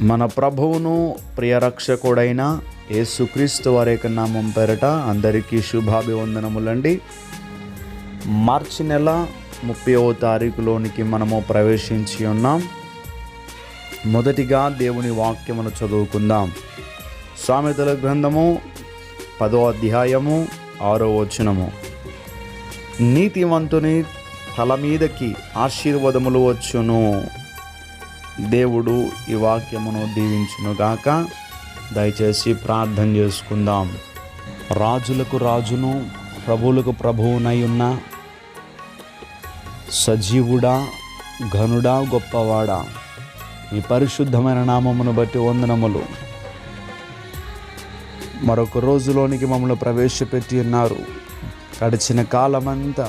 మన ప్రభువును ప్రియరక్షకుడైన యేసుక్రీస్తు వారి యొక్క నామం పేరట అందరికీ శుభాభివందనములండి. మార్చి నెల 30వ తారీఖులోనికి మనము ప్రవేశించి ఉన్నాం. మొదటిగా దేవుని వాక్యమును చదువుకుందాం. సామెతల గ్రంథము 10వ అధ్యాయము 6వ వచనము. నీతిమంతుని తల మీదకి ఆశీర్వాదములు వచ్చును. దేవుడు ఈ వాక్యమును దీవించునుగాక. దయచేసి ప్రార్థన చేసుకుందాం. రాజులకు రాజును ప్రభువులకు ప్రభువునై ఉన్న సజీవుడా, ఘనుడా, గొప్పవాడా, ఈ పరిశుద్ధమైన నామమును బట్టి వందనములు. మరొక రోజులోనికి మమ్మల్ని ప్రవేశపెట్టి ఉన్నారు. గడిచిన కాలమంతా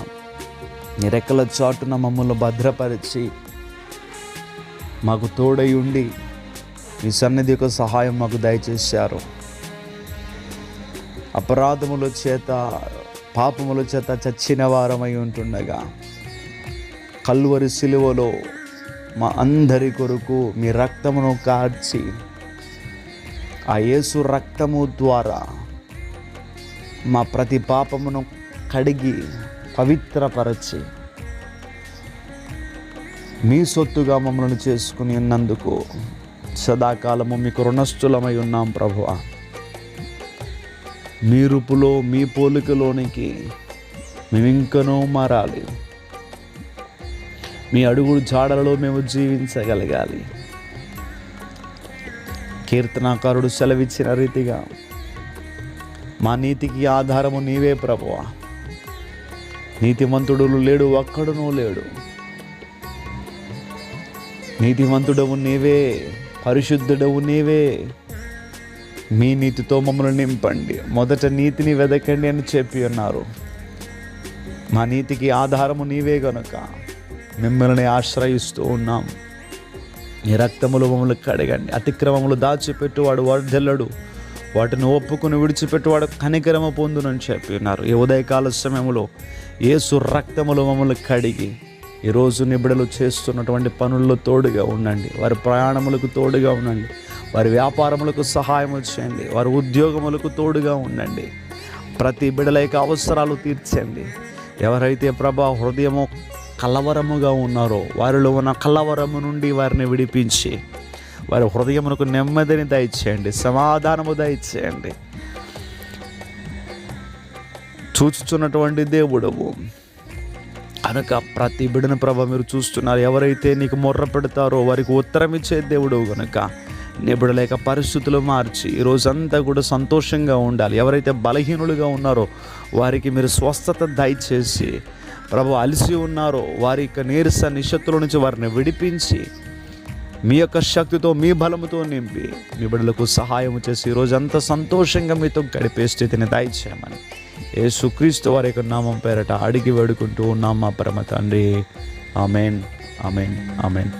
నీ రెక్కల చాటున మమ్మల్ని భద్రపరిచి మాకు తోడై ఉండి మీ సన్నిధి యొక్క సహాయం మాకు దయచేశారు. అపరాధముల చేత పాపముల చేత చచ్చిన వారమై ఉంటుండగా కల్వరి సిలువలో మా అందరి కొరకు మీ రక్తమును కార్చి ఆ యేసు రక్తము ద్వారా మా ప్రతి పాపమును కడిగి పవిత్రపరచి మీ సొత్తుగా మమ్మల్ని చేసుకుని ఉన్నందుకు సదాకాలము మీకు రుణస్థులమై ఉన్నాం ప్రభువా. మీ రూపులో మీ పోలికలోనికి మేమింకనూ మారాలి. మీ అడుగుడు జాడలలో మేము జీవించగలగాలి. కీర్తనాకారుడు సెలవిచ్చిన రీతిగా మా నీతికి ఆధారము నీవే ప్రభువా. నీతిమంతుడు లేడు, ఒక్కడునూ లేడు. నీతిమంతుడవు నీవే, పరిశుద్ధుడవు నీవే. మీ నీతితో మమ్మల్ని నింపండి. మొదట నీతిని వెదకండి అని చెప్పి ఉన్నారు. మా నీతికి ఆధారము నీవే గనుక మిమ్మల్ని ఆశ్రయిస్తూ ఉన్నాం. నీ రక్తములు మమ్మల్ని కడగండి. అతిక్రమములు దాచిపెట్టువాడు వర్ధిల్లడు, వాటిని ఒప్పుకుని విడిచిపెట్టువాడు కనికరము పొందునని చెప్పి ఉన్నారు. ఈ ఉదయకాల సమయంలో యేసు రక్తములు మమ్మల్ని కడిగి ఈరోజు నిబిడలు చేస్తున్నటువంటి పనుల్లో తోడుగా ఉండండి. వారి ప్రయాణములకు తోడుగా ఉండండి. వారి వ్యాపారములకు సహాయం చేయండి. వారి ఉద్యోగములకు తోడుగా ఉండండి. ప్రతి బిడల యొక్క అవసరాలు తీర్చండి. ఎవరైతే ప్రభా హృదయము కలవరముగా ఉన్నారో వారిలో ఉన్న కలవరము నుండి వారిని విడిపించి వారి హృదయమునకు నెమ్మదిని దయచేయండి, సమాధానము దయచేయండి. చూచుచున్నటువంటి దేవుడవు కనుక ప్రతి బిడ్డను ప్రభ మీరు చూస్తున్నారు. ఎవరైతే నీకు మొర్ర పెడతారో వారికి ఉత్తరం ఇచ్చే దేవుడు కనుక నిబిడలేక పరిస్థితులు మార్చి ఈరోజంతా కూడా సంతోషంగా ఉండాలి. ఎవరైతే బలహీనులుగా ఉన్నారో వారికి మీరు స్వస్థత దయచేసి ప్రభు అలసి ఉన్నారో వారి యొక్క నీరస నిశక్తుల నుంచి వారిని విడిపించి మీ యొక్క శక్తితో మీ బలముతో నింపి మీ బిడ్డలకు సహాయం చేసి ఈరోజంతా సంతోషంగా మీతో గడిపే స్థితిని దయచేయమని యేసుక్రీస్తు వారి యొక్క నామం పేరట అడిగి వేడుకుంటూ ఉన్నాం మా పరమ తండ్రి. Amen, amen, amen.